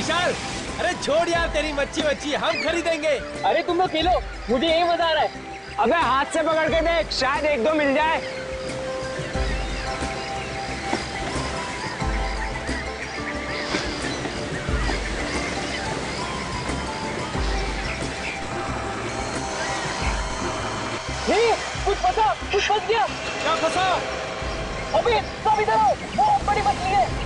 विशाल, अरे छोड़ यार तेरी मच्छी हम खरीदेंगे। अरे तुम लोग खेलो, मुझे यही मजा आ रहा है। अबे हाथ से पकड़ के देख, शायद एक दो मिल जाए। नहीं, कुछ फंस गया। क्या फंसा? अबे सब इधर आओ, बहुत बड़ी मछली है।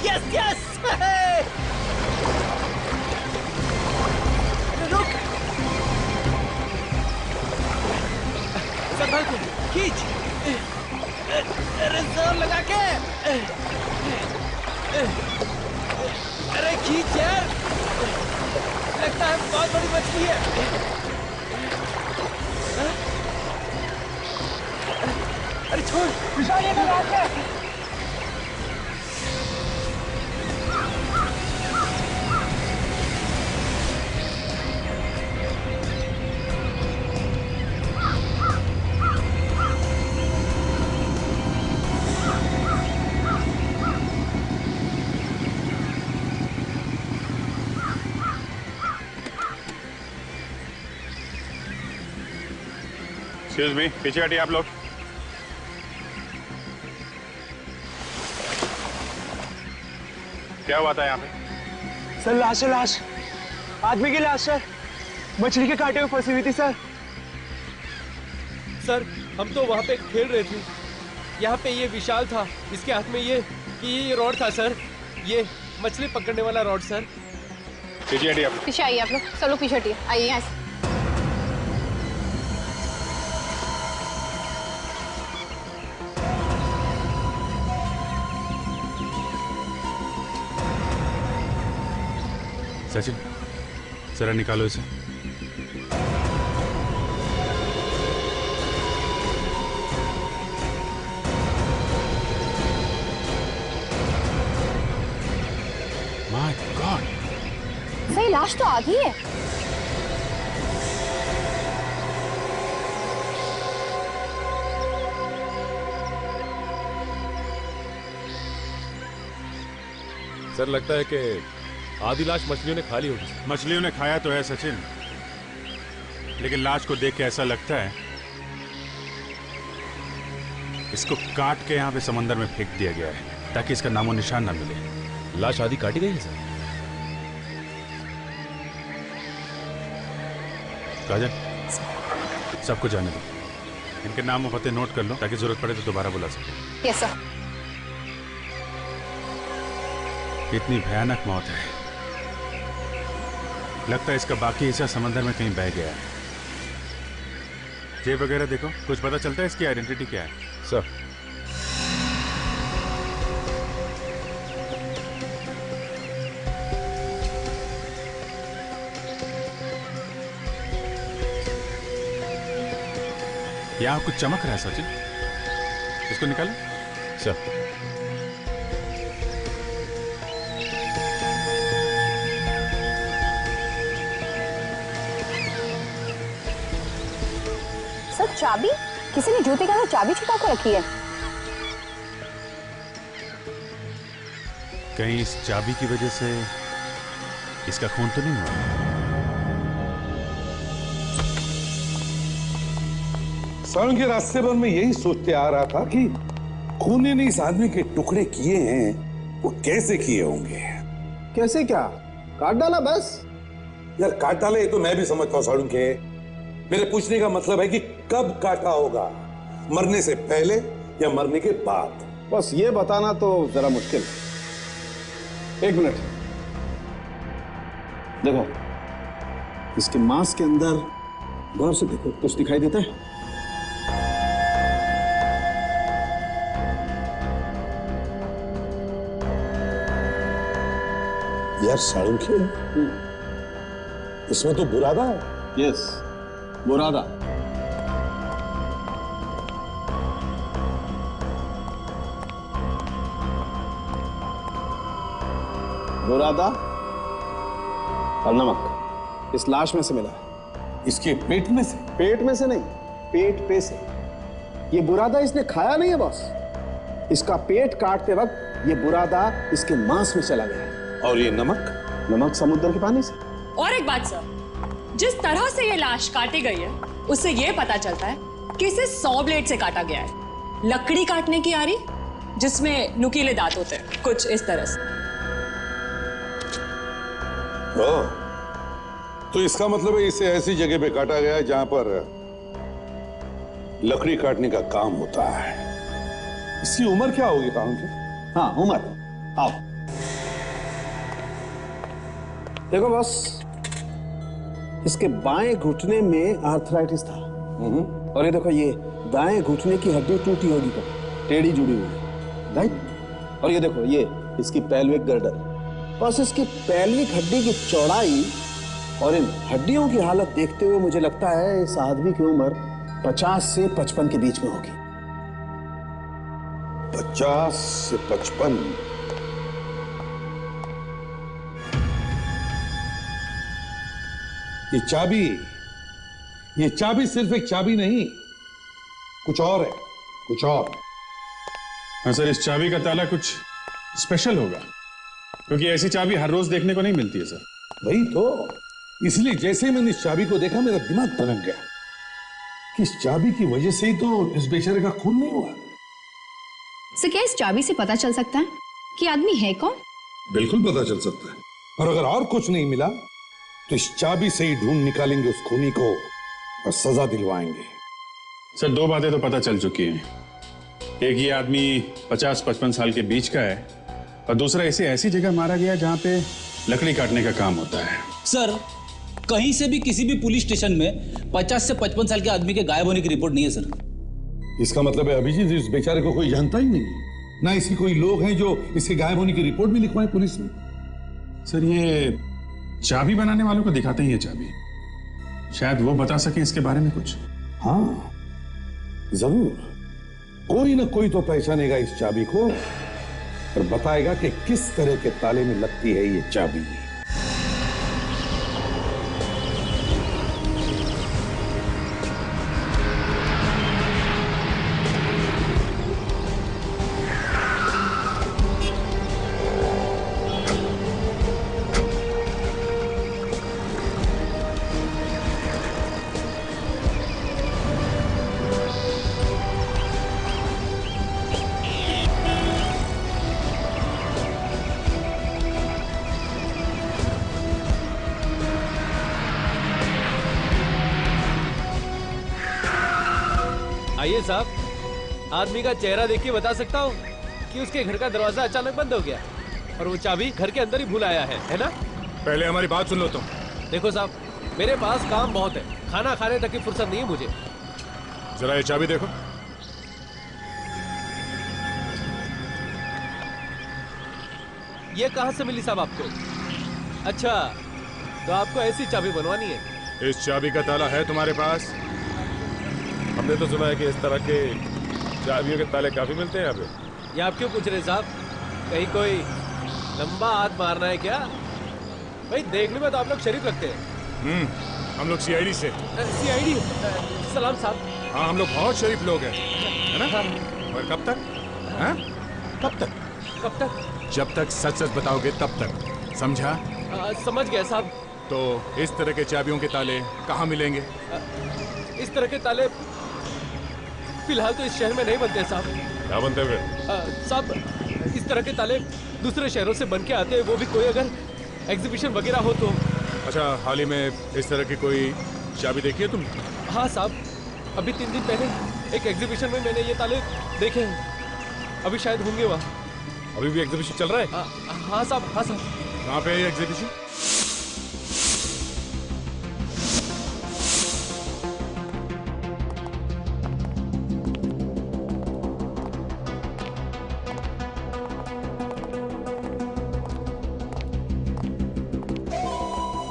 यस रुक, संभल के खींच। अरे जोर लगा के, अरे खींच यार, लगता है बहुत बड़ी मछली है। अरे छोड़ विशाल, ये तो रात है। एक्सक्यूज मी, पीछे हटिए आप लोग। क्या हुआ था यहाँ पे? सर लाश है, लाश, आदमी की लाश है, मछली के कांटे में फंसी हुई थी सर। सर हम तो वहाँ पे खेल रहे थे, यहाँ पे ये विशाल था, इसके हाथ में ये रॉड था सर, ये मछली पकड़ने वाला रॉड सर। पीछे हटिए आप। पीछे आइए आप लोग, सब लोग पीछे हटिए, आइए यहाँ से। सचिन, जरा निकालो इसे। माय गॉड, सही लाश तो आधी है। सर लगता है कि आधी लाश मछलियों ने खा ली होगी। मछलियों ने खाया तो है सचिन, लेकिन लाश को देख के ऐसा लगता है इसको काट के यहाँ पे समंदर में फेंक दिया गया है ताकि इसका नामो निशान ना मिले। लाश आधी काटी गई है सर। काजल, सबको जाने दो, इनके नाम और पते नोट कर लो ताकि जरूरत पड़े तो दोबारा बुला सके। Yes sir. इतनी भयानक मौत है, लगता है इसका बाकी हिस्सा समंदर में कहीं बह गया है। जेब वगैरह देखो, कुछ पता चलता है इसकी आइडेंटिटी क्या है? सर यहाँ कुछ चमक रहा है सचिन, इसको निकालो। सर चाबी, किसी ने जूते के अंदर चाबी छुपा कर रखी है। कहीं इस चाबी की वजह से इसका खून तो नहीं हुआ? सड़क के रास्ते पर मैं यही सोचते आ रहा था कि खूनी ने इस आदमी के टुकड़े किए हैं, वो कैसे किए होंगे। कैसे क्या, काट डाला बस? यार काट डाले ये तो मैं भी समझता हूँ साड़ू के, मेरे पूछने का मतलब है कि कब काटा होगा, मरने से पहले या मरने के बाद? बस ये बताना तो जरा मुश्किल है। एक मिनट देखो, इसके मांस के अंदर गौर से देखो, कुछ दिखाई देता है? यार साड़ू के, इसमें तो बुरादा है। यस, बुरादा। बुरादा और नमक इस लाश में से मिला है। इसके पेट में से? पेट में से नहीं, पेट पे से। ये बुरादा इसने खाया नहीं है बॉस, इसका पेट काटते वक्त ये बुरादा इसके मांस में चला गया। और ये नमक? नमक समुद्र के पानी से। और एक बात सर, जिस तरह से ये लाश काटी गई है उससे ये पता चलता है कि इसे 100 ब्लेड से काटा गया है। लकड़ी काटने की आरी जिसमें नुकीले दांत होते हैं, कुछ इस तरह से। तो इसका मतलब है इसे ऐसी जगह पे काटा गया है जहां पर लकड़ी काटने का काम होता है। इसकी उम्र क्या होगी काम की? हाँ, उम्र। आओ देखो बॉस, इसके बाएं घुटने में आर्थराइटिस था। और ये देखो, ये दाएं घुटने की हड्डी टूटी होगी, कब टेढ़ी जुड़ी हुई, राइट। और ये देखो, ये इसकी पेल्विक गर्डर। बस इसकी पेल्विक हड्डी की चौड़ाई और इन हड्डियों की हालत देखते हुए मुझे लगता है इस आदमी की उम्र 50 से 55 के बीच में होगी। 50 से 55? ये चाबी सिर्फ एक चाबी नहीं, कुछ और है, कुछ और। हाँ सर, इस चाबी का ताला कुछ स्पेशल होगा, क्योंकि ऐसी चाबी हर रोज देखने को नहीं मिलती है सर। वही तो, इसलिए जैसे ही मैंने इस चाबी को देखा मेरा दिमाग तनक गया कि इस चाबी की वजह से ही तो इस बेचारे का खून नहीं हुआ। सर, क्या इस चाबी से पता चल सकता है कि आदमी है कौन? बिल्कुल पता चल सकता है, और अगर और कुछ नहीं मिला तो इस चाबी से ही ढूंढ निकालेंगे उस खूनी को और सजा दिलवाएंगे। सर, 2 बातें तो पता चल चुकी हैं। एक, ये आदमी 50-55 साल के बीच का है, और दूसरा, इसे ऐसी जगह मारा गया जहां पे लकड़ी काटने का काम होता है। सर, कहीं से भी किसी भी पुलिस स्टेशन में 50 से 55 साल के आदमी के गायब होने की रिपोर्ट नहीं है सर। इसका मतलब है अभिजीत इस बेचारे को कोई जानता ही नहीं, ना इसके कोई लोग हैं जो इसके गायब होने की रिपोर्ट भी लिखवाएं पुलिस में। सर, ये चाबी बनाने वालों को दिखाते ही ये चाबी, शायद वो बता सके इसके बारे में कुछ। हाँ जरूर, कोई ना कोई तो पहचानेगा इस चाबी को और बताएगा कि किस तरह के ताले में लगती है ये चाबी। आइए साहब, आदमी का चेहरा देख के बता सकता हूँ कि उसके घर का दरवाजा अचानक बंद हो गया और वो चाबी घर के अंदर ही भूल आया है ना? पहले हमारी बात सुन लो तुम। देखो साहब, मेरे पास काम बहुत है, खाना खाने तक की फुर्सत नहीं है मुझे। जरा ये चाबी देखो। ये कहाँ से मिली साहब आपको? अच्छा, तो आपको ऐसी चाबी बनवानी है? इस चाबी का ताला है तुम्हारे पास? हमने तो सुना है कि इस तरह के चाबियों के ताले काफी मिलते हैं यहाँ पे। ये आप क्यों पूछ रहे साहब? कहीं कोई लंबा हाथ मारना है क्या? भाई देखने में तो आप लोग शरीफ लगते हैं। हम लोग सीआईडी से। सीआईडी? सलाम साहब। हाँ, हम लोग बहुत शरीफ लोग हैं, है ना? और कब तक? हाँ? कब तक? कब तक? जब तक सच सच बताओगे तब तक, समझा? समझ गया साहब। तो इस तरह के चाबियों के ताले कहाँ मिलेंगे? इस तरह के ताले फिलहाल तो इस शहर में नहीं बनते साहब। क्या बनते हैं? साहब, इस तरह के ताले दूसरे शहरों से बन के आते हैं, वो भी कोई अगर एग्जीबिशन वगैरह हो तो। अच्छा, हाल ही में इस तरह की कोई चाबी देखी है तुमने? हाँ साहब, अभी 3 दिन पहले एक एग्जीबिशन में मैंने ये ताले देखे हैं। अभी शायद होंगे वहाँ। अभी भी एग्जीबिशन चल रहा है? हाँ साहब, हाँ साहब। कहाँ पे है ये एग्जीबिशन?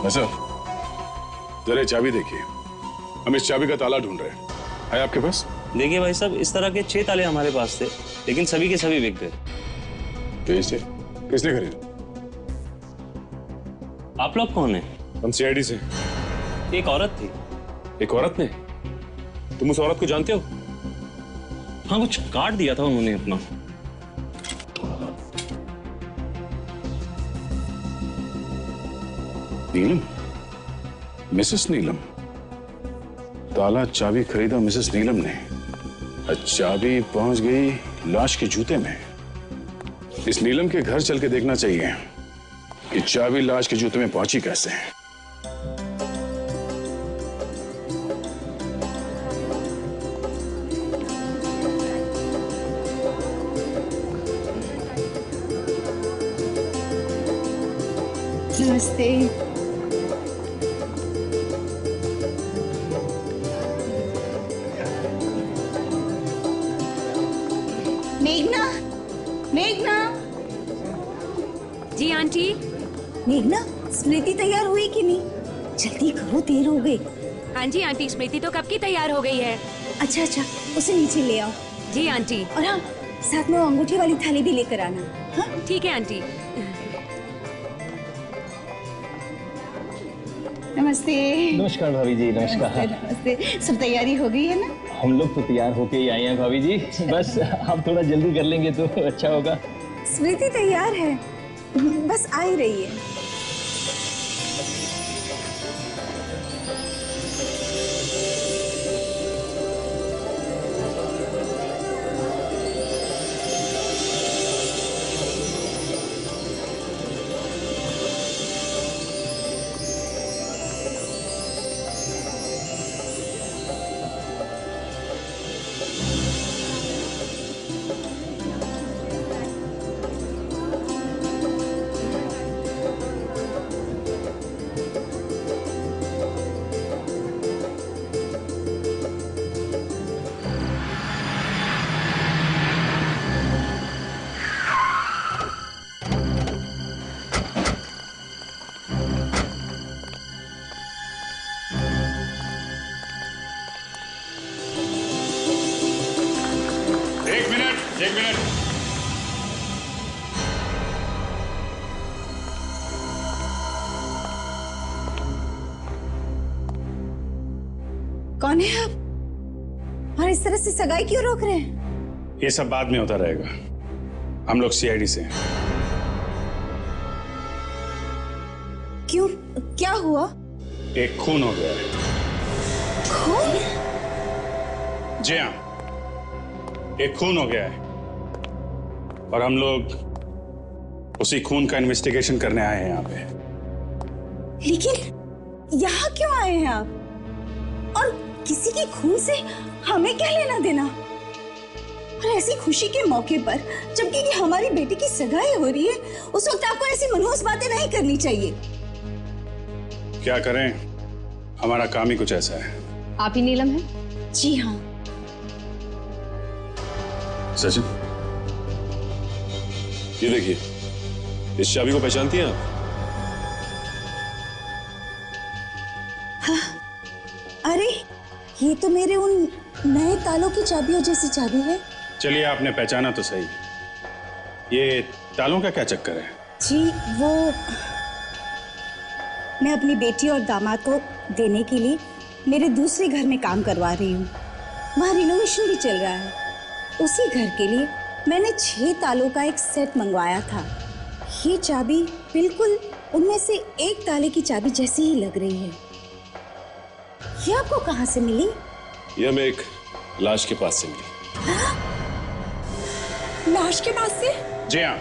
सर, जरा चाबी देखिए, हम इस चाबी का ताला ढूंढ रहे हैं। है आपके पास? देखिए भाई साहब, इस तरह के 6 ताले हमारे पास थे, लेकिन सभी के सभी बिक गए। तो इसे किसने खरीदा? आप लोग कौन हैं? हम सीआईडी से। एक औरत थी। एक औरत ने? तुम उस औरत को जानते हो? हाँ, कुछ काट दिया था उन्होंने अपना। नीलम, मिसेस नीलम। ताला चाबी खरीदा मिसेस नीलम ने, चाबी पहुंच गई लाश के जूते में। इस नीलम के घर चल के देखना चाहिए कि चाबी लाश के जूते में पहुंची कैसे। नमस्ते। मेघना, मेघना। जी आंटी। मेघना, स्मृति तैयार हुई कि नहीं? जल्दी करो, देर हो गई। हाँ जी आंटी, स्मृति तो कब की तैयार हो गई है। अच्छा अच्छा, उसे नीचे ले आओ। जी आंटी। और हाँ, साथ में वो अंगूठी वाली थाली भी लेकर आना। हाँ ठीक है आंटी। नमस्ते। नमस्कार भाभी जी। नमस्कार। नमस्ते। सब तैयारी हो गई है ना? हम लोग तो तैयार होके ही आए हैं भाभी जी, बस आप थोड़ा जल्दी कर लेंगे तो अच्छा होगा। स्मृति तैयार है, बस आ ही रही है। एक मिनट। कौन है आप? और इस तरह से सगाई क्यों रोक रहे हैं? ये सब बाद में होता रहेगा। हम लोग सीआईडी से हैं। क्यों, क्या हुआ? एक खून हो गया है। खून? जी हाँ, एक खून हो गया है और हम लोग उसी खून का इन्वेस्टिगेशन करने आए हैं यहाँ पे। लेकिन यहाँ क्यों आए हैं आप? और किसी के खून से हमें क्या लेना देना? और ऐसी खुशी के मौके पर, जबकि हमारी बेटी की सगाई हो रही है, उस वक्त आपको ऐसी मनहूस बातें नहीं करनी चाहिए। क्या करें, हमारा काम ही कुछ ऐसा है। आप ही नीलम हैं? जी हाँ। सचिन, ये देखिए, इस चाबी को पहचानती हैं आप? हाँ। अरे, ये तो मेरे उन नए तालों की चाबियों जैसी चाबी है। चलिए, आपने पहचाना तो सही। ये तालों का क्या चक्कर है? जी, वो मैं अपनी बेटी और दामाद को देने के लिए मेरे दूसरे घर में काम करवा रही हूँ। वहाँ रिनोवेशन भी चल रहा है। उसी घर के लिए मैंने 6 तालों का एक सेट मंगवाया था। ये चाबी बिल्कुल उनमें से एक ताले की चाबी जैसी ही लग रही है। ये आपको कहाँ से मिली? ये हमें एक लाश के पास से मिली। हाँ? लाश के पास से? जी हाँ,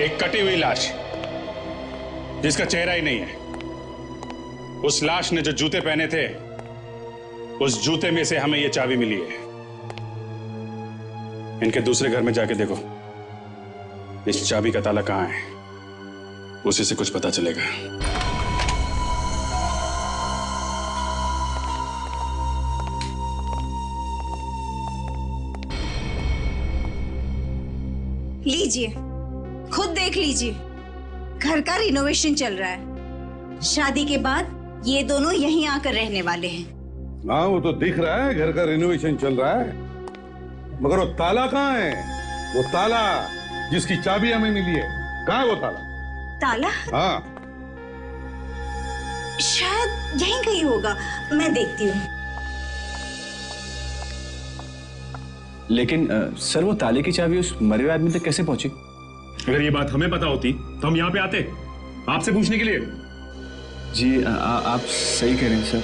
एक कटी हुई लाश जिसका चेहरा ही नहीं है। उस लाश ने जो जूते पहने थे, उस जूते में से हमें ये चाबी मिली है। इनके दूसरे घर में जाके देखो, इस चाबी का ताला कहाँ है, उसी से कुछ पता चलेगा। लीजिए, खुद देख लीजिए। घर का रिनोवेशन चल रहा है। शादी के बाद ये दोनों यहीं आकर रहने वाले हैं। हाँ, वो तो दिख रहा है, घर का रिनोवेशन चल रहा है, मगर वो ताला कहाँ है? वो ताला जिसकी चाबी हमें मिली है, कहाँ है वो ताला? ताला? हाँ, शायद यहीं कहीं होगा, मैं देखती हूँ। लेकिन सर, वो ताले की चाबी उस मरे हुए आदमी तक कैसे पहुंची? अगर ये बात हमें पता होती तो हम यहाँ पे आते आपसे पूछने के लिए। जी आप सही कह रहे हैं सर।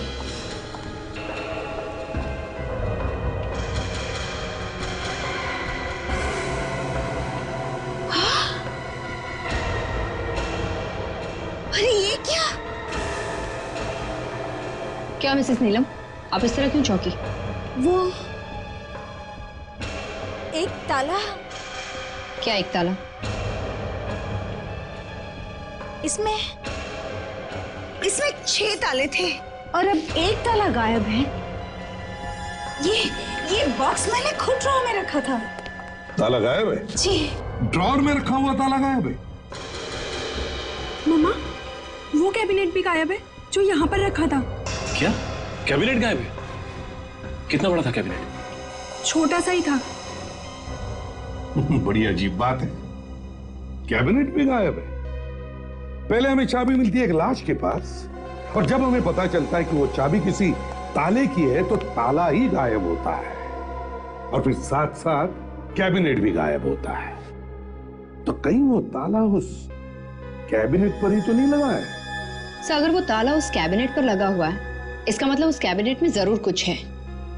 अरे ये क्या? क्या मिसेस नीलम, आप इस तरह क्यों चौंकी? वो एक ताला। क्या एक ताला? इसमें 6 ताले थे और अब एक ताला गायब है। ये बॉक्स मैंने खुद ड्रॉर में रखा था। ताला गायब है? जी। ड्रॉर में रखा हुआ ताला गायब है? मम्मा, वो कैबिनेट भी गायब है जो यहाँ पर रखा था। क्या कैबिनेट गायब है? कितना बड़ा था कैबिनेट? छोटा सा ही था। बड़ी अजीब बात है, कैबिनेट भी गायब है। पहले हमें चाबी मिलती है एक लाश के पास, और जब हमें पता चलता है कि वो चाबी किसी ताले की है तो ताला ही गायब होता है, और फिर साथ साथ कैबिनेट भी गायब होता है। तो कहीं वो ताला उस कैबिनेट पर ही तो नहीं लगा है? सर, अगर वो ताला उस कैबिनेट पर लगा हुआ है, इसका मतलब उस कैबिनेट में जरूर कुछ है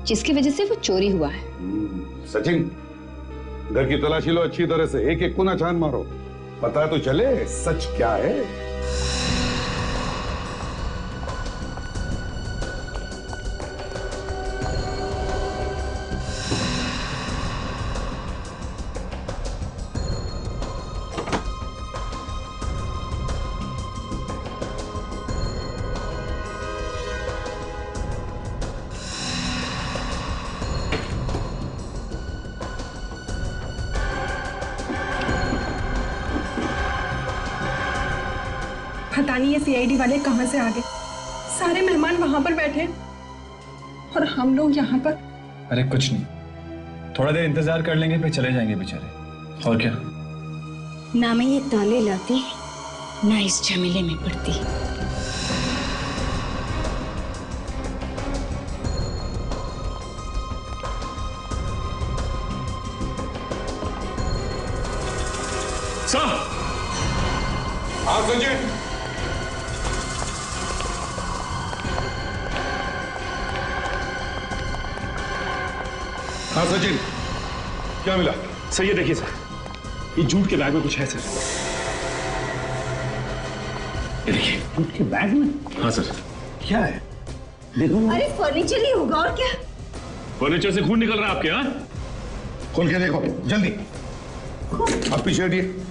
जिसकी वजह से वो चोरी हुआ है। सचिन, घर की तलाशी लो अच्छी तरह से, एक एक कोना छान मारो, पता तो चले सच क्या है। पता नहीं ये सीआईडी वाले कहां से आ गए। सारे मेहमान वहां पर बैठे और हम लोग यहाँ पर। अरे कुछ नहीं, थोड़ा देर इंतजार कर लेंगे फिर चले जाएंगे बेचारे। और क्या? ना मैं ये ताले लाती ना इस झमेले में पड़ती। हाँ सचिन, हाँ सचिन, क्या मिला? सर ये देखिए सर, ये जूट के बैग में कुछ है सर। ये देखिए, जूट के बैग में? हाँ सर। क्या है? देखो। अरे फर्नीचर ही होगा और क्या? फर्नीचर से खून निकल रहा है आपके? यहाँ खोल के देखो जल्दी। अब पीछे हटिए।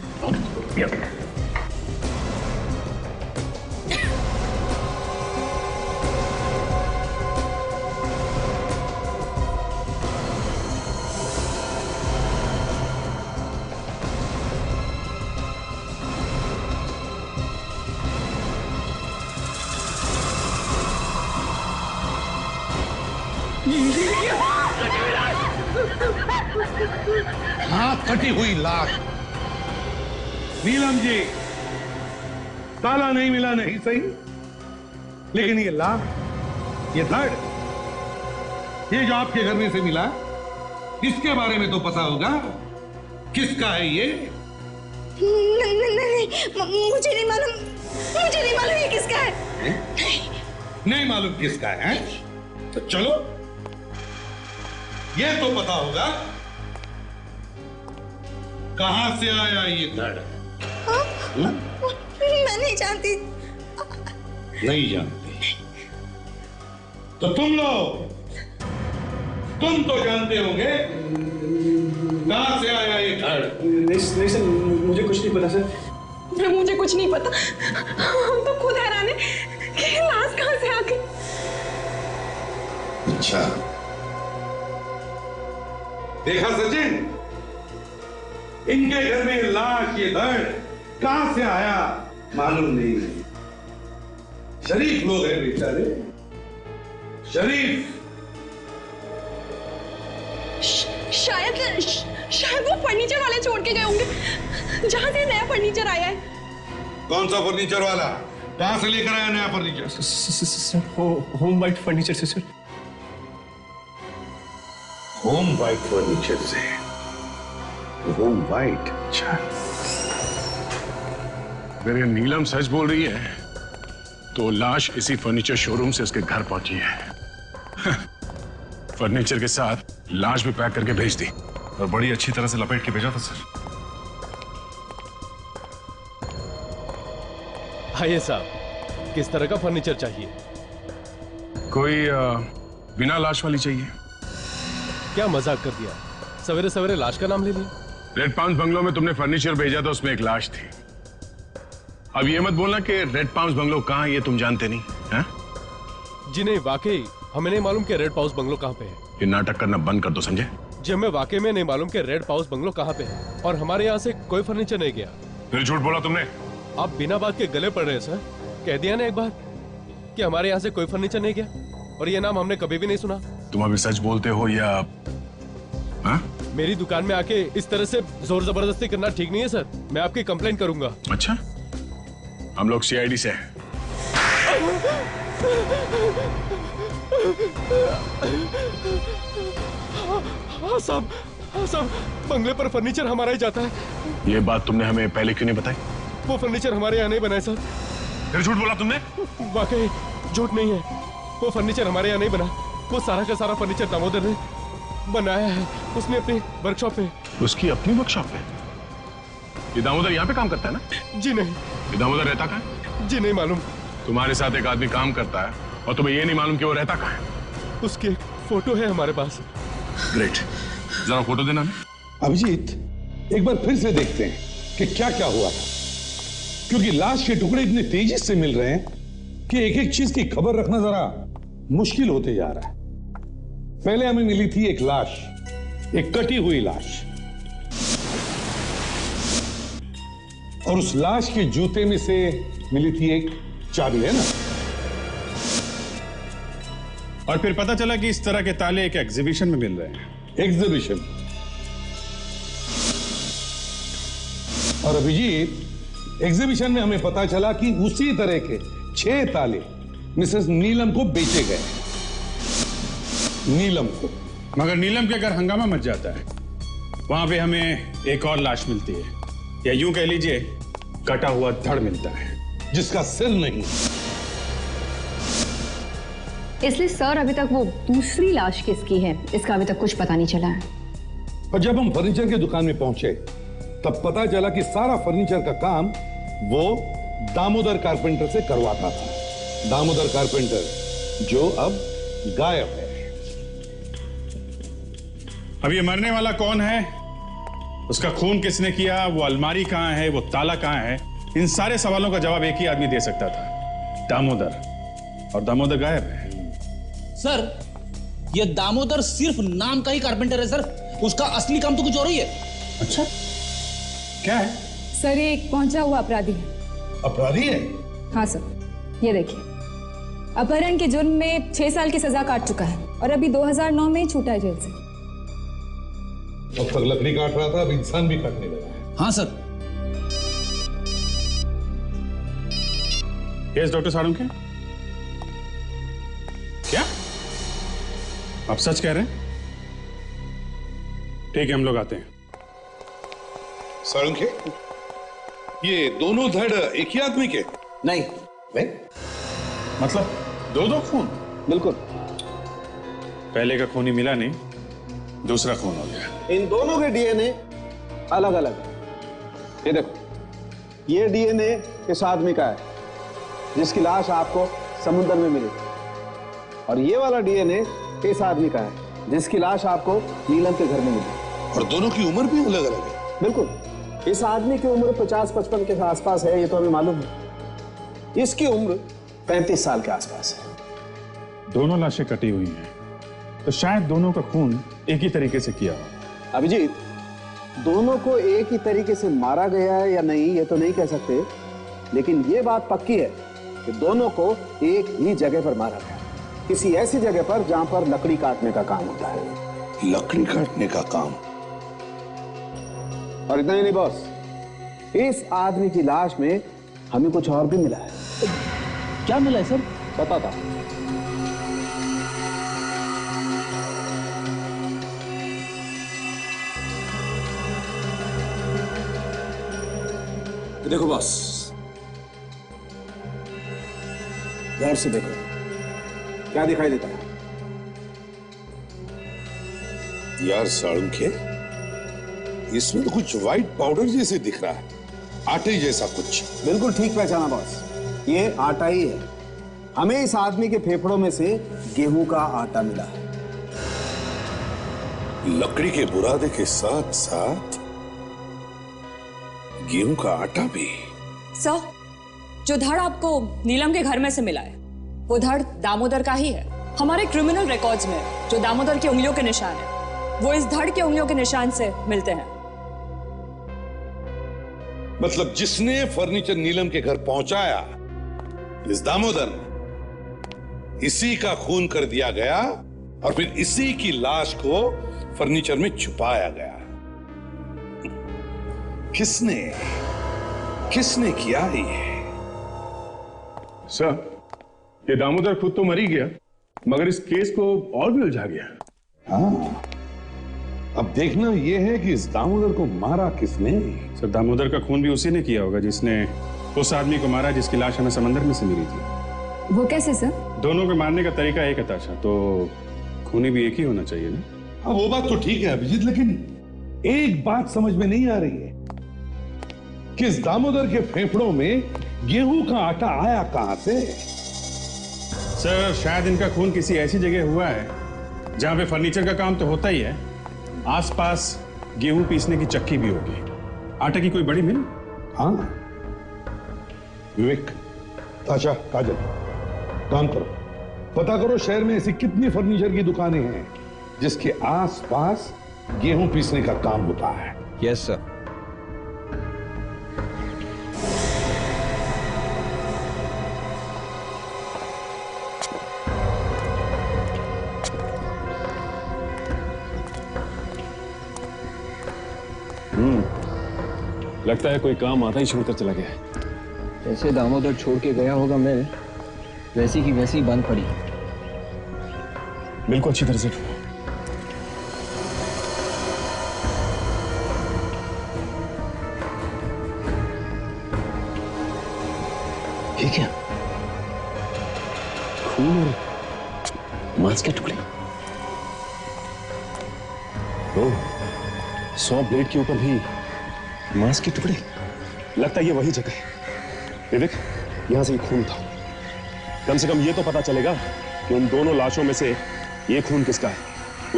हाथ कटी हुई लाश। नीलम जी, ताला नहीं मिला नहीं सही, लेकिन ये लाश, ये धड़, ये जो आपके घर में से मिला, इसके बारे में तो पता होगा। किसका है ये? नहीं, मुझे नहीं मालूम। मुझे नहीं मालूम ये किसका है। नहीं मालूम किसका है? तो चलो, ये तो पता होगा कहां से आया ये धड़। मैं नहीं जानती। नहीं जानती तो तुम तो जानते होंगे कहां से आया ये धड़। नहीं सर, मुझे कुछ नहीं पता सर। मुझे कुछ नहीं पता। हम तो खुद हैरान है कि लाश कहां से आ गई। अच्छा, देखा सचिन, इनके घर में लाश, ये धड़ कहां से आया मालूम नहीं। शरीफ लोग हैं बेचारे, शरीफ। शायद वो फर्नीचर वाले छोड़ के गए होंगे, जहां से नया फर्नीचर आया है। कौन सा फर्नीचर वाला? कहां से लेकर आया नया फर्नीचर? होम वाइट फर्नीचर से सर। होम वाइट फर्नीचर से? Home white? अच्छा, अगर ये नीलम सच बोल रही है तो लाश इसी फर्नीचर शोरूम से उसके घर पहुंची है। फर्नीचर के साथ लाश भी पैक करके भेज दी और बड़ी अच्छी तरह से लपेट के भेजा था सर। आइए साहब, किस तरह का फर्नीचर चाहिए? कोई बिना लाश वाली चाहिए। क्या मजाक कर दिया, सवेरे सवेरे लाश का नाम ले लिया। रेड पाउंस बंगलो में तुमने फर्नीचर भेजा था, उसमें एक लाश थी। अब ये मत बोलना कि रेड पाउंस बंगलो कहाँ है ये तुम जानते नहीं है? जी नहीं, वाकई हमें नहीं मालूम कि रेड पाउस बंगलो कहाँ पे है। ये नाटक करना बंद कर दो संजय। जी हमें वाकई में नहीं मालूम कि रेड पाउस बंगलो कहाँ पे है और हमारे यहाँ से कोई फर्नीचर नहीं गया। फिर झूठ बोला तुमने। आप बिना बात के गले पड़ रहे हैं सर। कह दिया ना एक बार कि हमारे यहाँ से कोई फर्नीचर नहीं गया, और ये नाम हमने कभी भी नहीं सुना। तुम अभी सच बोलते हो या हाँ? मेरी दुकान में आके इस तरह से जोर जबरदस्ती करना ठीक नहीं है सर। मैं आपकी कंप्लेन करूंगा। अच्छा, हम लोग सीआईडी से हैं। हाँ साहब, बंगले पर फर्नीचर हमारा ही जाता है। ये बात तुमने हमें पहले क्यों नहीं बताई? वो फर्नीचर हमारे यहाँ नहीं बना है सर। फिर झूठ बोला तुमने। वाकई झूठ नहीं है, वो फर्नीचर हमारे यहाँ नहीं बना। वो सारा का सारा फर्नीचर दामोदर ने बनाया है, उसने अपनी वर्कशॉप पे। उसकी अपनी वर्कशॉप पे? ये दामोदर यहाँ पे काम करता है ना? जी नहीं। ये दामोदर रहता कहाँ है? जी नहीं मालूम। तुम्हारे साथ एक आदमी काम करता है और तुम्हें ये नहीं मालूम कि वो रहता कहाँ है? उसकी एक फोटो है हमारे पास। ग्रेट, जरा फोटो देना। अभिजीत, एक बार फिर से देखते हैं कि क्या क्या हुआ था, क्योंकि लाश के टुकड़े इतनी तेजी से मिल रहे हैं कि एक एक चीज की खबर रखना जरा मुश्किल होते जा रहा है। पहले हमें मिली थी एक लाश, एक कटी हुई लाश, और उस लाश के जूते में से मिली थी एक चाबी, है ना? और फिर पता चला कि इस तरह के ताले एक एग्जीबिशन में मिल रहे हैं। एग्जीबिशन। और अभिजीत, एग्जीबिशन में हमें पता चला कि उसी तरह के 6 ताले मिसेस नीलम को बेचे गए। नीलम को। मगर नीलम के घर हंगामा मच जाता है, वहां पे हमें एक और लाश मिलती है, या यूं कह लीजिए कटा हुआ धड़ मिलता है, जिसका सिर नहीं। इसलिए सर अभी तक वो दूसरी लाश किसकी है इसका अभी तक कुछ पता नहीं चला है। और जब हम फर्नीचर की दुकान में पहुंचे तब पता चला कि सारा फर्नीचर का काम वो दामोदर कारपेंटर से करवाता था। दामोदर कारपेंटर जो अब गायब है। अब ये मरने वाला कौन है, उसका खून किसने किया, वो अलमारी कहां है, वो ताला कहां है, इन सारे सवालों का जवाब एक ही आदमी दे सकता था, दामोदर। और दामोदर गायब है। सर, ये दामोदर सिर्फ नाम का ही कारपेंटर है सर, उसका असली काम तो कुछ और ही है। अच्छा, क्या है? सर, ये एक पहुंचा हुआ अपराधी है। अपराधी है? हाँ सर, ये देखिए, अपहरण के जुर्म में 6 साल की सजा काट चुका है और अभी 2009 में ही छूटा है जेल से। अब तक लकड़ी काट रहा था, अब इंसान भी काटने लगा है। हाँ सर। यस डॉक्टर साळुंखे, क्या आप सच कह रहे हैं? ठीक है, हम लोग आते हैं। साळुंखे, ये दोनों धड़ एक ही आदमी के? नहीं। वे? मतलब 2-2 खून? बिल्कुल। पहले का खून ही मिला नहीं, दूसरा खून हो गया। इन दोनों के डीएनए अलग अलग है। ये देखो, ये डीएनए इस आदमी का है जिसकी लाश आपको समुद्र में मिली, और ये वाला डीएनए इस आदमी का है जिसकी लाश आपको नीलम के घर में मिली। और दोनों की उम्र भी अलग अलग है। बिल्कुल। इस आदमी की उम्र 50-55 के आसपास है, ये तो हमें मालूम है। इसकी उम्र 35 साल के आसपास है। दोनों लाशें कटी हुई हैं, तो शायद दोनों का खून एक ही तरीके से किया हो। अभिजीत, दोनों को एक ही तरीके से मारा गया है या नहीं ये तो नहीं कह सकते, लेकिन ये बात पक्की है कि दोनों को एक ही जगह पर मारा गया, किसी ऐसी जगह पर जहां पर लकड़ी काटने का काम होता है। लकड़ी काटने का काम? और इतना ही नहीं बॉस, इस आदमी की लाश में हमें कुछ और भी मिला है। क्या मिला है सर? बताता। देखो बॉस, गौर से देखो, क्या दिखाई देता है? यार साळुंखे, इसमें तो कुछ व्हाइट पाउडर जैसे दिख रहा है, आटे जैसा कुछ। बिल्कुल ठीक पहचाना बॉस, ये आटा ही है। हमें इस आदमी के फेफड़ों में से गेहूं का आटा मिला है। लकड़ी के बुरादे के साथ साथ गेहूं का आटा भी। सर, जो धड़ आपको नीलम के घर में से मिला है वो धड़ दामोदर का ही है। हमारे क्रिमिनल रिकॉर्ड्स में जो दामोदर की उंगलियों के निशान है वो इस धड़ के उंगलियों के निशान से मिलते हैं। मतलब जिसने फर्नीचर नीलम के घर पहुंचाया, इस दामोदर ने, इसी का खून कर दिया गया और फिर इसी की लाश को फर्नीचर में छुपाया गया। किसने किया ये? सर, ये दामोदर खुद तो मर ही गया, मगर इस केस को और भी उलझा गया। हाँ, अब देखना यह है कि इस दामोदर को मारा किसने। सर, दामोदर का खून भी उसी ने किया होगा जिसने उस आदमी को मारा जिसकी लाश हमें समंदर में से मिली थी। वो कैसे सर? दोनों को मारने का तरीका एक है ताशा, तो खूनी भी एक ही होना चाहिए ना। हाँ, वो बात तो ठीक है अभिजीत, लेकिन एक बात समझ में नहीं आ रही है कि इस दामोदर के फेफड़ों में गेहूं का आटा आया कहां से? सर, शायद इनका खून किसी ऐसी जगह हुआ है जहां पे फर्नीचर का काम तो होता ही है, आसपास गेहूं पीसने की चक्की भी होगी, आटे की कोई बड़ी मिल। हाँ विवेक, ताशा, काजल, काम करो, पता करो शहर में ऐसी कितनी फर्नीचर की दुकानें हैं जिसके आसपास गेहूं पीसने का काम होता है। Yes sir. लगता है कोई काम आता ही छोड़कर चला गया है। जैसे दामोदर छोड़ के गया होगा मिल, वैसी की वैसी बंद पड़ी। बिल्कुल अच्छी तरह से ढूंढो। ये क्या? खून और मांस के टुकड़े। ओह, 100 ब्लेड के ऊपर भी मांस के टुकड़े। लगता है ये वही जगह है। विवेक, यहां से ये खून था। कम से कम ये तो पता चलेगा कि उन दोनों लाशों में से ये खून किसका है।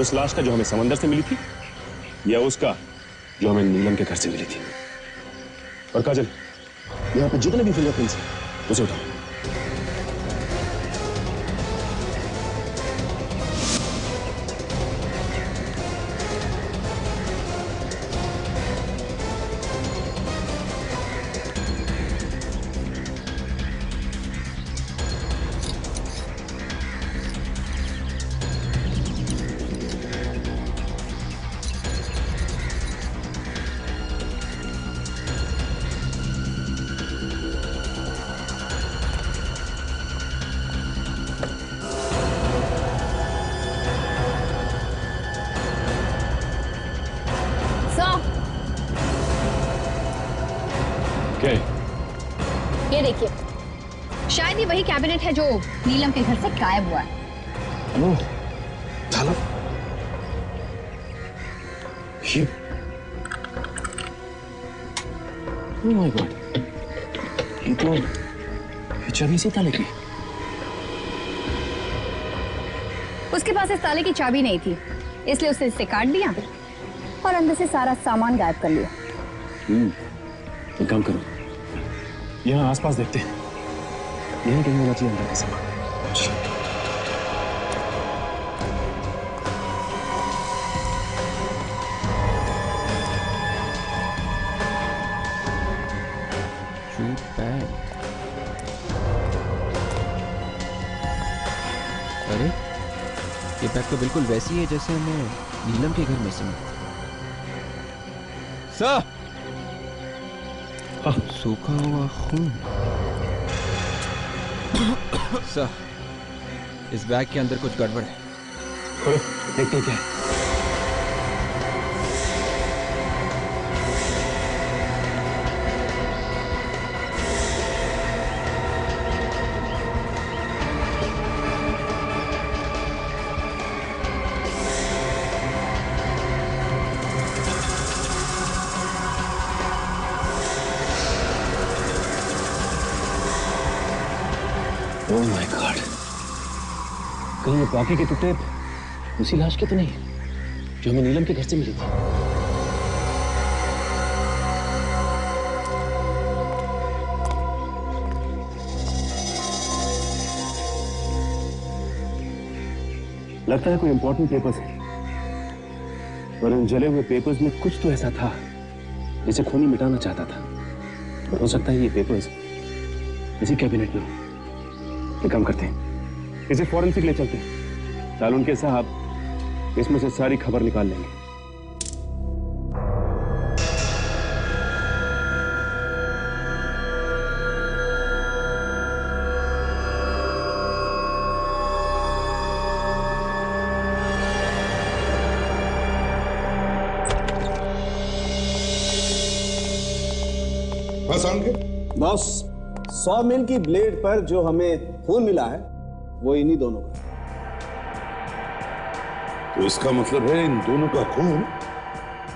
उस लाश का जो हमें समंदर से मिली थी, या उसका जो हमें नीलम के घर से मिली थी। और काजल, यहां पे जितने भी फिंगरप्रिंट्स हैं उसे उठाओ। ये देखिए, शायद ये वही कैबिनेट है जो नीलम के घर से गायब हुआ है। ओह, थाला। ये ओह माय गॉड, ये तो चाबी से ताले की। उसके पास इस ताले की चाबी नहीं थी, इसलिए उसने इसे काट दिया और अंदर से सारा सामान गायब कर लिया। एक काम करो, यहाँ आसपास देखते हैं, यहीं कहीं होना चाहिए अंदर का सामान। अरे, ये बैग तो बिल्कुल वैसी है जैसे हमें नीलम के घर में से मिला। सर, सूखा हुआ खून। सर, इस बैग के अंदर कुछ गड़बड़ है। खोलो, देखते हैं क्या है। ओह माय गॉड, कहीं ये बाकी के टुकड़े उसी लाश के तो नहीं जो हमें नीलम के घर से मिली थी? लगता है कोई इंपॉर्टेंट पेपर्स है, और इन जले हुए पेपर्स में कुछ तो ऐसा था जिसे खूनी मिटाना चाहता था। और हो सकता है ये पेपर्स इसी कैबिनेट में हो। एक काम करते हैं, इसे फॉरेंसिक ले चलते हैं। तालुनके साहब इसमें से सारी खबर निकाल लेंगे। बॉस, 100 मील की ब्लेड पर जो हमें खून मिला है वो इन्हीं दोनों का। तो इसका मतलब है इन दोनों का खून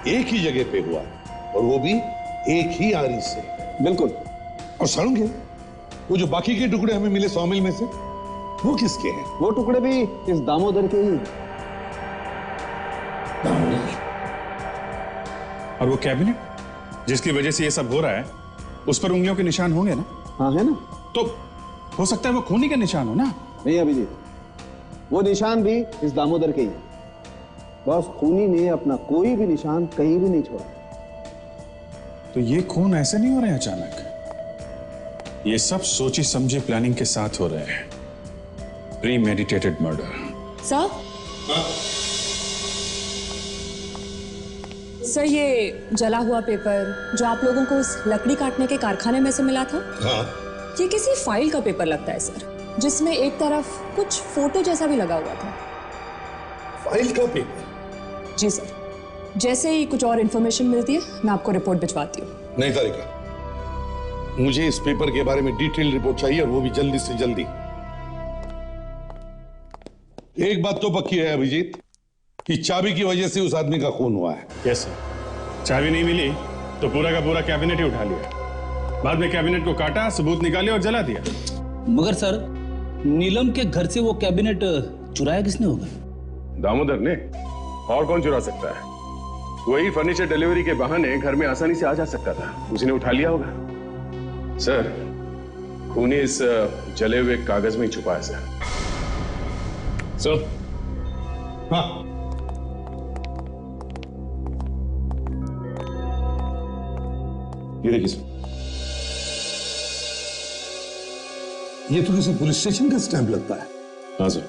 एक ही जगह पे हुआ, और वो भी एक ही आरी से। बिल्कुल। और सारंगे, वो जो बाकी के टुकड़े हमें मिले 100 मील में से, वो किसके हैं? वो टुकड़े भी इस दामोदर के ही हैं। और वो कैबिनेट जिसकी वजह से ये सब हो रहा है, उस पर उंगलियों के निशान होंगे ना? हाँ है ना। तो हो सकता है वो खूनी के निशान हो ना? नहीं अभिजीत, वो निशान भी इस दामोदर के ही है। बस खूनी ने अपना कोई भी निशान कहीं भी नहीं छोड़ा। तो ये खून ऐसे नहीं हो रहे हैं अचानक, ये सब सोची समझी प्लानिंग के साथ हो रहे हैं। प्रीमेडिटेटेड मर्डर। सर, ये जला हुआ पेपर जो आप लोगों को उस लकड़ी काटने के कारखाने में से मिला था, ये किसी फाइल का पेपर लगता है सर, जिसमें एक तरफ कुछ फोटो जैसा भी लगा हुआ था। फाइल का पेपर? जी सर, जैसे ही कुछ और इंफॉर्मेशन मिलती है मैं आपको रिपोर्ट भिजवाती हूँ। नहीं तारिका, मुझे इस पेपर के बारे में डिटेल रिपोर्ट चाहिए, और वो भी जल्दी से जल्दी। एक बात तो पक्की है अभिजीत, कि चाबी की वजह से उस आदमी का खून हुआ है। यस सर, चाबी नहीं मिली तो पूरा का पूरा कैबिनेट ही उठा लिया। बाद में कैबिनेट को काटा, सबूत निकाले और जला दिया। मगर सर, नीलम के घर से वो कैबिनेट चुराया किसने होगा? दामोदर ने, और कौन चुरा सकता है? वही फर्नीचर डिलीवरी के बहाने घर में आसानी से आ जा सकता था, उसी ने उठा लिया होगा। सर, खूनी इस जले हुए कागज में ही छुपा है सर। सर, हाँ, ये देखिए सर, ये तो किसी पुलिस स्टेशन का स्टैंप लगता है। हाँ सर।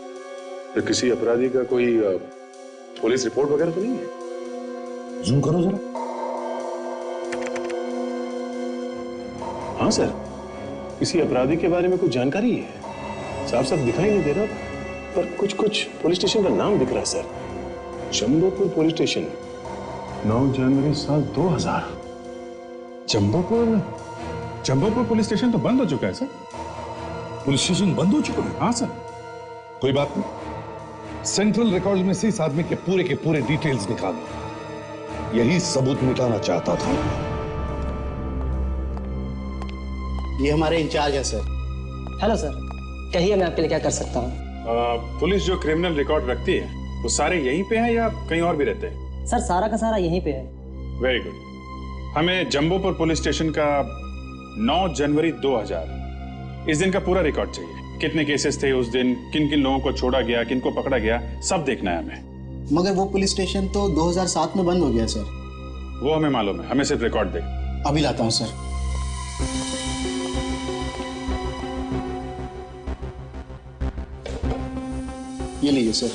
तो किसी अपराधी का कोई पुलिस रिपोर्ट वगैरह तो नहीं है? जूम करो जरा। हाँ सर, किसी अपराधी के बारे में कुछ जानकारी है? साफ साफ दिखाई नहीं दे रहा, पर कुछ कुछ पुलिस स्टेशन का नाम दिख रहा है सर। जम्बोपुर पुलिस स्टेशन, 9 जनवरी साल 2000। जम्बोपुर पुलिस स्टेशन तो बंद हो चुका है सर। पुलिस स्टेशन बंद हो चुका है? हाँ सर। कोई बात नहीं, सेंट्रल रिकॉर्ड में से इस आदमी के पूरे डिटेल्स निकालो। यही सबूत मिटाना चाहता था। ये हमारे इंचार्ज है सर। हेलो सर, कहिए मैं आपके लिए क्या कर सकता हूँ? पुलिस जो क्रिमिनल रिकॉर्ड रखती है वो सारे यहीं पे हैं या कहीं और भी रहते हैं? सर, सारा का सारा यहीं पे है। Very good. हमें जम्बोपुर पुलिस स्टेशन का 9 जनवरी 2000 इस दिन का पूरा रिकॉर्ड चाहिए। कितने केसेस थे उस दिन, किन किन लोगों को छोड़ा गया, किन को पकड़ा गया, सब देखना है हमें। मगर वो पुलिस स्टेशन तो 2007 में बंद हो गया सर। वो हमें मालूम है, हमें सिर्फ रिकॉर्ड दे। अभी लाता हूँ सर। ये लीजिए सर,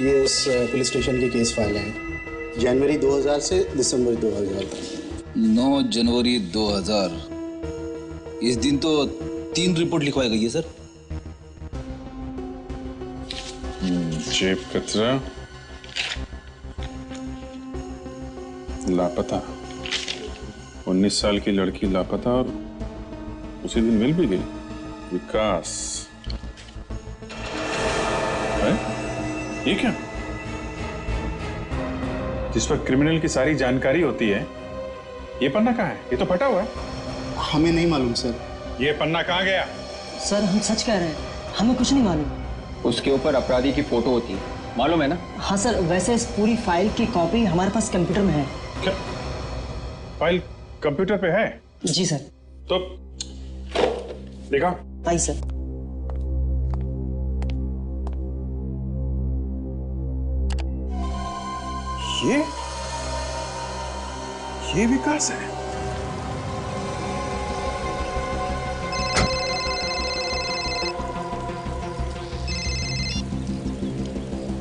ये उस पुलिस स्टेशन की केस फाइल है, जनवरी 2000 से दिसंबर 2000 तक। 9 जनवरी 2000, इस दिन तो 3 रिपोर्ट लिखवाई गई है सर। जेब कतरा, लापता, 19 साल की लड़की लापता, और उसी दिन मिल भी गई। विकास है? ये क्या? जिस पर क्रिमिनल की सारी जानकारी होती है, ये पन्ना कहाँ है? ये तो फटा हुआ है। हमें नहीं मालूम सर। ये पन्ना कहाँ गया? सर हम सच कह रहे हैं, हमें कुछ नहीं मालूम। उसके ऊपर अपराधी की फोटो होती है, मालूम है ना? हाँ सर, वैसे इस पूरी फाइल की कॉपी हमारे पास कंप्यूटर में है। क्या फाइल कंप्यूटर पे है? जी सर। तो देखा? आई सर। ये विकास है।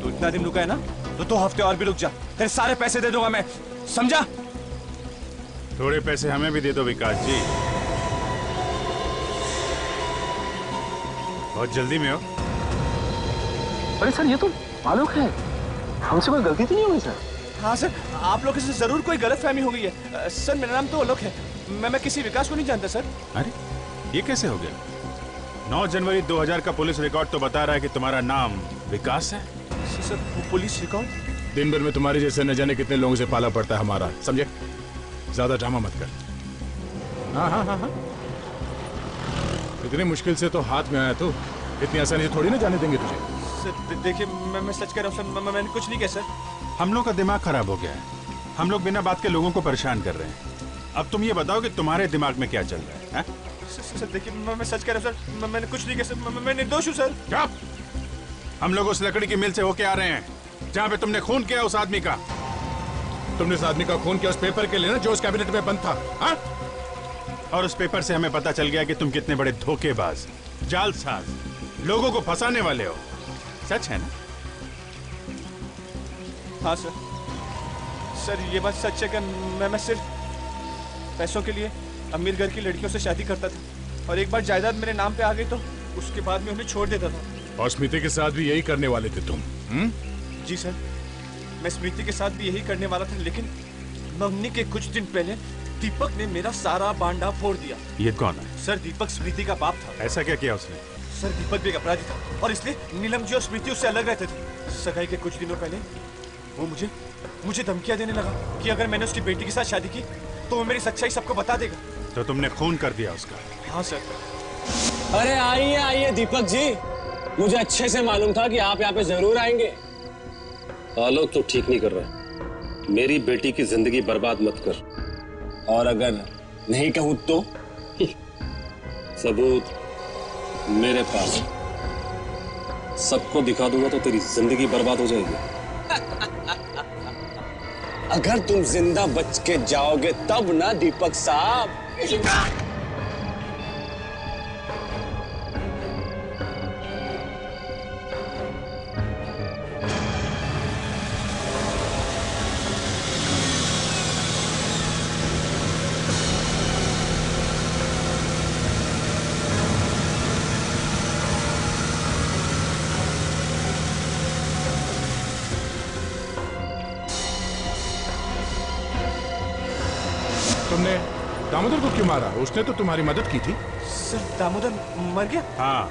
तो इतना दिन रुका है ना, तो 2 हफ्ते और भी रुक जा, तेरे सारे पैसे दे दूंगा मैं, समझा? थोड़े पैसे हमें भी दे दो विकास जी, बहुत जल्दी में हो। अरे सर, ये तो आलोक है, हमसे कोई गलती तो नहीं हुई सर? हाँ सर, आप लोगों से जरूर कोई गलतफहमी हो गई है। सर मेरा नाम तो आलोक है, मैं किसी विकास को नहीं जानता सर। अरे ये कैसे हो गया? 9 जनवरी 2000 का पुलिस रिकॉर्ड तो बता रहा है कि तुम्हारा नाम विकास है। Sir police record? दिन भर में तुम्हारे जैसे न जाने कितने लोगों से पाला पड़ता है हमारा, समझे? ज्यादा ड्रामा मत कर। हाँ हाँ हाँ हाँ, इतनी मुश्किल से तो हाथ में आया तू, इतनी आसानी से थोड़ी ना जाने देंगे तुझे। सर देखिए, मैं सच कह रहा हूँ सर, मैंने कुछ नहीं किया सर। हम लोग का दिमाग खराब हो गया है, हम लोग बिना बात के लोगों को परेशान कर रहे हैं। अब तुम ये बताओ कि तुम्हारे दिमाग में क्या चल रहा है? सर देखिए, मैं सच कह रहा हूँ सर, मैंने कुछ नहीं किया सर, मैं निर्दोष हूँ सर। क्या? हम लोग उस लकड़ी की मिल से होके आ रहे हैं जहाँ पे तुमने खून किया उस आदमी का। तुमने उस आदमी का खून किया उस पेपर के लिए ना, जो उस कैबिनेट में बंद था। हा? और उस पेपर से हमें पता चल गया कि तुम कितने बड़े धोखेबाज, जालसाज, लोगों को फंसाने वाले हो। सच है ना? हाँ सर, सर ये बात सच है कि मैं सिर्फ पैसों के लिए अमीर घर की लड़कियों से शादी करता था, और एक बार जायदाद मेरे नाम पे आ गई तो उसके बाद में उन्हें छोड़ देता था। और स्मृति के साथ भी यही करने वाले थे तुम? जी सर, मैं स्मृति के साथ भी यही करने वाला था, लेकिन मंगनी के कुछ दिन पहले दीपक ने मेरा सारा बांडा फोड़ दिया। ये कौन है? सर दीपक स्मृति का बाप था। ऐसा क्या किया उसने? सर दीपक भी एक अपराधी था, और इसलिए नीलम जी और स्मृति उससे अलग रहते थे। सगाई के कुछ दिनों पहले वो मुझे धमकियां देने लगा कि अगर मैंने उसकी बेटी के साथ शादी की तो वो मेरी सच्चाई सबको बता देगा। तो तुमने खून कर दिया उसका? हाँ सर। अरे आइए आइए दीपक जी, मुझे अच्छे से मालूम था कि आप यहाँ पे जरूर आएंगे। आलोक तो ठीक नहीं कर रहा, मेरी बेटी की जिंदगी बर्बाद मत कर। और अगर नहीं कहूं तो? सबूत मेरे पास, सबको दिखा दूंगा तो तेरी जिंदगी बर्बाद हो जाएगी। अगर तुम जिंदा बच के जाओगे तब ना दीपक साहब। तुमने दामोदर को क्यों मारा? उसने तो तुम्हारी मदद की थी। सर दामोदर मर गया? हाँ,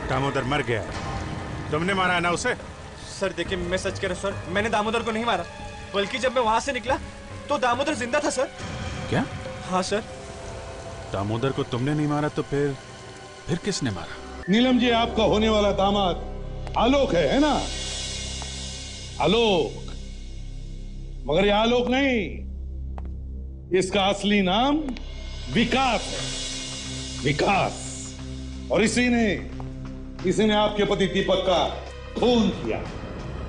दामोदर मर गया। तुमने मारा है ना उसे? सर देखिए, मैं सच कह रहा हूँ सर, मैंने दामोदर को नहीं मारा, बल्कि जब मैं वहां से निकला तो दामोदर जिंदा था सर। क्या? हाँ सर। दामोदर को तुमने नहीं मारा तो फिर किसने मारा? नीलम जी, आपका होने वाला दामाद आलोक है ना? आलोक, मगर ये आलोक नहीं, इसका असली नाम विकास है। विकास। और इसी ने आपके पति दीपक का खून किया।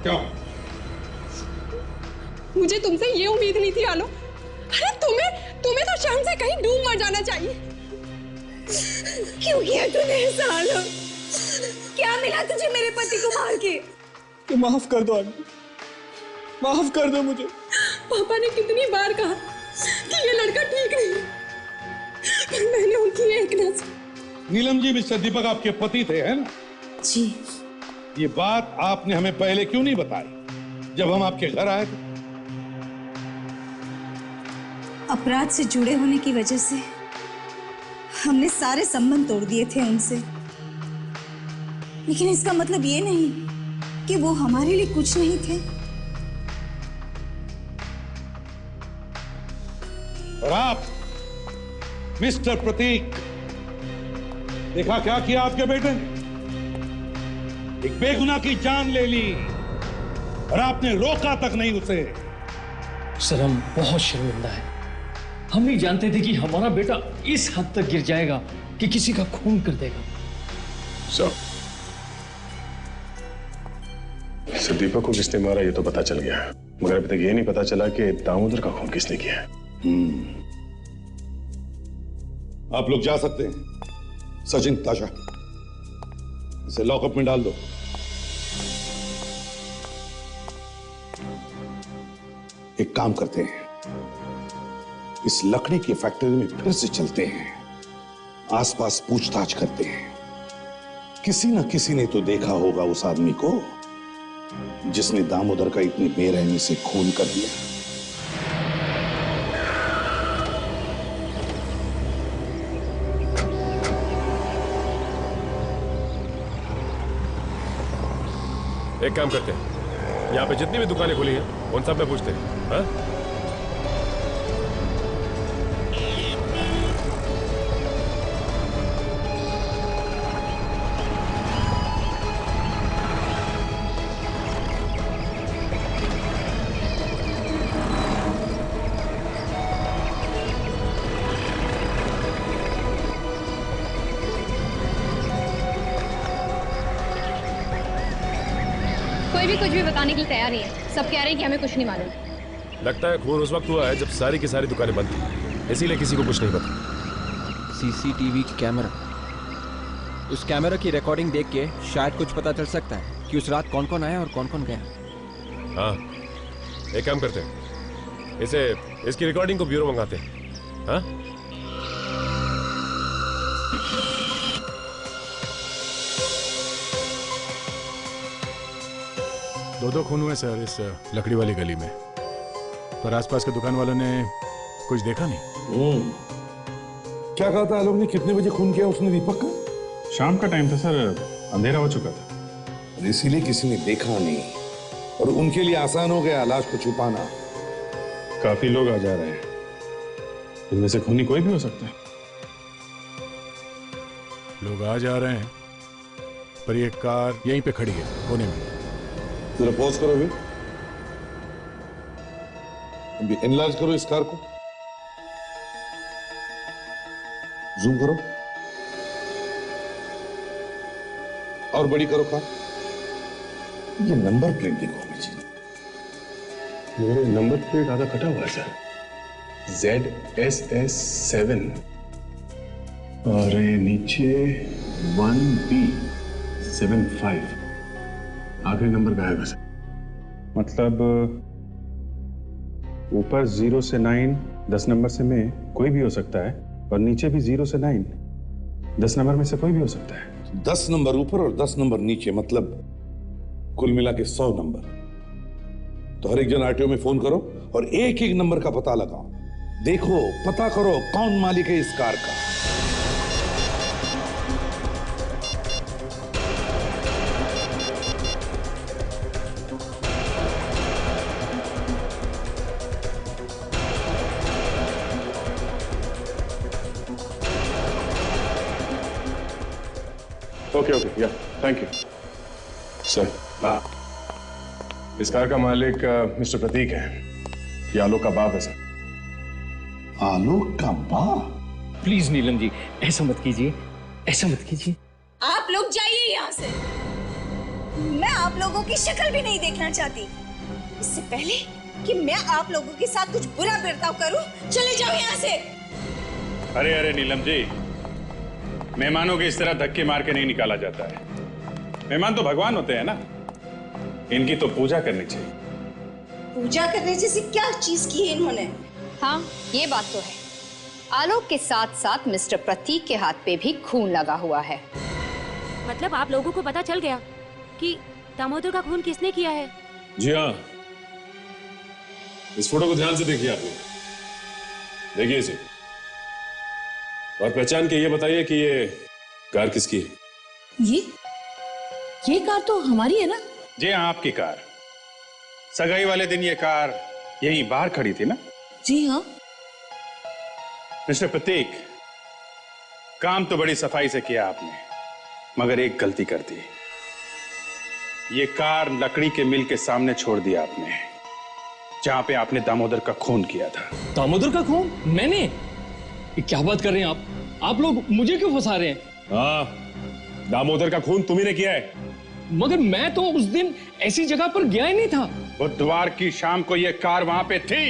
क्यों? मुझे तुमसे ये उम्मीद नहीं थी आलोक। अरे तुम्हें तो शर्म से कहीं डूब मर जाना चाहिए। क्यों किया तूने ऐसा आलोक? क्या मिला तुझे मेरे पति को मार के? तो माफ कर दो आंटी, माफ कर दो मुझे। पापा ने कितनी बार कहा कि ये लड़का ठीक नहीं, पर मैंने उनकी एक न सुनी। नीलम जी, मिस्टर दीपक आपके पति थे, है ना? जी। ये बात आपने हमें पहले क्यों नहीं बताई जब हम आपके घर आए थे? अपराध से जुड़े होने की वजह से हमने सारे संबंध तोड़ दिए थे उनसे, लेकिन इसका मतलब ये नहीं कि वो हमारे लिए कुछ नहीं थे। और आप मिस्टर प्रतीक, देखा क्या किया आपके बेटे ने? एक बेगुनाह की जान ले ली और आपने रोका तक नहीं उसे। सर हम बहुत शर्मिंदा है। हम नहीं जानते थे कि हमारा बेटा इस हद तक गिर जाएगा कि किसी का खून कर देगा। सर दीपक को किसने मारा ये तो पता चल गया, मगर अभी तक ये नहीं पता चला कि दामोदर का खून किसने किया है। आप लोग जा सकते हैं। सचिन, ताशा, इसे लॉकअप में डाल दो। एक काम करते हैं, इस लकड़ी की फैक्ट्री में फिर से चलते हैं, आसपास पूछताछ करते हैं। किसी न किसी ने तो देखा होगा उस आदमी को जिसने दामोदर का इतनी बेरहमी से खून कर दिया। एक काम करते हैं, यहाँ पे जितनी भी दुकानें खुली हैं उन सब में पूछते हैं। हाँ? कोई भी कुछ भी बताने के लिए तैयार नहीं है। सब कह रहे हैं कि हमें कुछ नहीं मालूम। लगता है खून उस वक्त हुआ है जब सारी की सारी दुकानें बंद थी, इसीलिए किसी को कुछ नहीं पता। सीसीटीवी कैमरा, उस कैमरा की रिकॉर्डिंग देख के शायद कुछ पता चल सकता है कि उस रात कौन कौन आया और कौन कौन गया। हाँ, एक काम करते हैं, इसकी रिकॉर्डिंग को ब्यूरो मंगाते हैं। हाँ? दो खून हुए सर इस लकड़ी वाली गली में, पर आसपास के दुकान वालों ने कुछ देखा नहीं। क्या कहा था आलोक ने? कितने बजे खून किया उसने दीपक का? शाम का टाइम था सर, अंधेरा हो चुका था। इसीलिए किसी ने देखा नहीं और उनके लिए आसान हो गया लाश को छुपाना। काफी लोग आ जा रहे हैं, इनमें से खूनी कोई भी हो सकता है। लोग आ जा रहे हैं, पर ये कार यहीं पे खड़ी है कोने में। जरा पॉज करो अभी एनलार्ज करो इस कार को, जूम करो और बड़ी करो कार। ये नंबर प्लेट देखो अभी जी। मेरे नंबर प्लेट आधा कटा हुआ है सर, ZSS7 और ये नीचे 1B75, आखिरी नंबर गायब है सर। मतलब ऊपर 0 से 9 10 नंबर से में कोई भी हो सकता है, और नीचे भी 0 से 9 10 नंबर में से कोई भी हो सकता है। 10 नंबर ऊपर और 10 नंबर नीचे, मतलब कुल मिला के 100 नंबर। तो हर एक जन आरटीओ में फोन करो और एक एक नंबर का पता लगाओ। देखो, पता करो कौन मालिक है इस कार का। ओके या थैंक यू सर। हाँ, इस कार का मालिक मिस्टर प्रतीक है। ये आलोक का बाप है सर। आलोक का बाप? प्लीज नीलम जी, ऐसा मत कीजिए, ऐसा मत कीजिए। आप लोग जाइए यहाँ से। मैं आप लोगों की शक्ल भी नहीं देखना चाहती। इससे पहले कि मैं आप लोगों के साथ कुछ बुरा बर्ताव करूं, चले जाओ यहाँ से। अरे अरे नीलम जी, मेहमानों के इस तरह धक्के मार के नहीं निकाला जाता है। मेहमान तो भगवान होते हैं ना, इनकी तो पूजा करनी चाहिए। पूजा करने जैसी क्या चीज की है इन्होंने? हाँ, ये बात तो है। आलोक के साथ साथ मिस्टर प्रतीक के हाथ पे भी खून लगा हुआ है। मतलब आप लोगों को पता चल गया कि दामोदर का खून किसने किया है? जी हाँ, इस फोटो को ध्यान से देखिए आप लोग, देखिए इसे और पहचान के ये बताइए कि ये कार किसकी है। ये कार तो हमारी है ना? जी हाँ, आपकी कार। सगाई वाले दिन ये कार यहीं बाहर खड़ी थी ना? जी हाँ। मिस्टर प्रतीक, काम तो बड़ी सफाई से किया आपने, मगर एक गलती कर दी। ये कार लकड़ी के मिल के सामने छोड़ दिया आपने, जहां पे आपने दामोदर का खून किया था। दामोदर का खून? मैंने? ये क्या बात कर रहे हैं आप लोग मुझे क्यों फंसा रहे हैं? हाँ, दामोदर का खून तुम्ही ने किया है। मगर मैं तो उस दिन ऐसी जगह पर गया ही नहीं था। बुधवार की शाम को ये कार वहां पे थी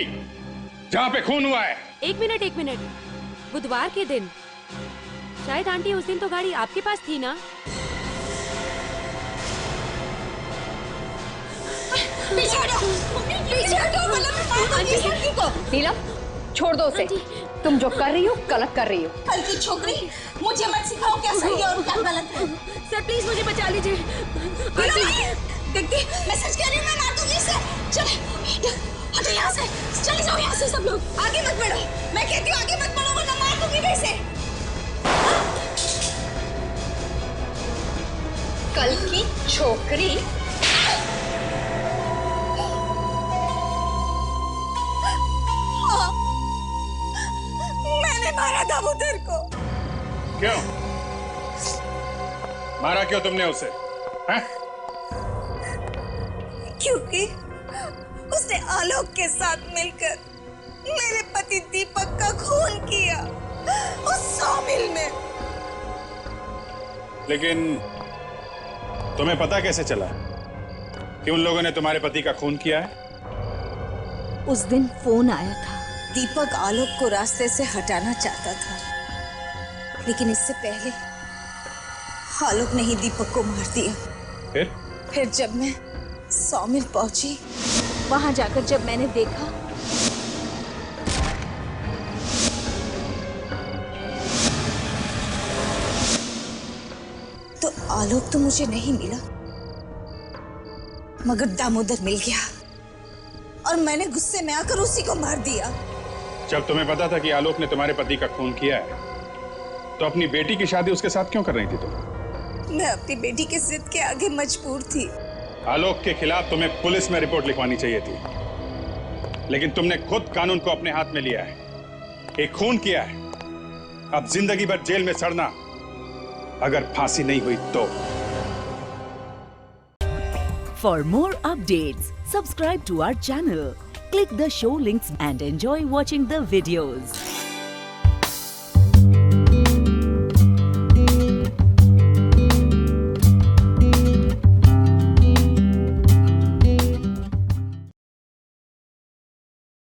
जहां पे खून हुआ है। एक मिनट, बुधवार के दिन? शायद आंटी उस दिन तो गाड़ी आपके पास थी ना? पीछे हटो, मतलब मैं मार दूंगी इस लड़की को। नीलम, छोड़ दो उसे। तुम जो कर रही हो गलत कर रही हो। कल की छोकरी, मुझे मत सिखाओ क्या सही है और क्या गलत है। सर प्लीज मुझे बचा लीजिए। देखती, मैं सच कह रही हूँ, मैं मार दूंगी इसे। चल, हटो यहाँ से, चले जाओ यहाँ से सब लोग। आगे मत बढ़ो, मैं कहती हूँ आगे मत बढ़ो वरना मार दूंगी मैं इसे। कल की छोकरी। हाँ, मैंने मारा दामोदर को। क्यों मारा? क्यों तुमने उसे? हैं? क्योंकि उसने आलोक के साथ मिलकर मेरे पति दीपक का खून किया उस सॉमिल में। लेकिन तुम्हें पता कैसे चला कि उन लोगों ने तुम्हारे पति का खून किया है? उस दिन फोन आया था। दीपक आलोक को रास्ते से हटाना चाहता था, लेकिन इससे पहले आलोक ने ही दीपक को मार दिया। फिर जब मैं सॉमिल पहुंची, वहां जाकर जब मैंने देखा तो आलोक तो मुझे नहीं मिला, मगर दामोदर मिल गया और मैंने गुस्से में आकर उसी को मार दिया। जब तुम्हें पता था कि आलोक ने तुम्हारे पति का खून किया है, तो अपनी बेटी की शादी उसके साथ क्यों कर रही थी तुम? मैं अपनी बेटी की जिद के आगे मजबूर थी। आलोक के खिलाफ तुम्हें पुलिस में रिपोर्ट लिखवानी चाहिए थी, लेकिन तुमने खुद कानून को अपने हाथ में लिया है, एक खून किया है। अब जिंदगी भर जेल में सड़ना, अगर फांसी नहीं हुई तो। For more updates, subscribe to our channel, click the show links and enjoy watching the videos.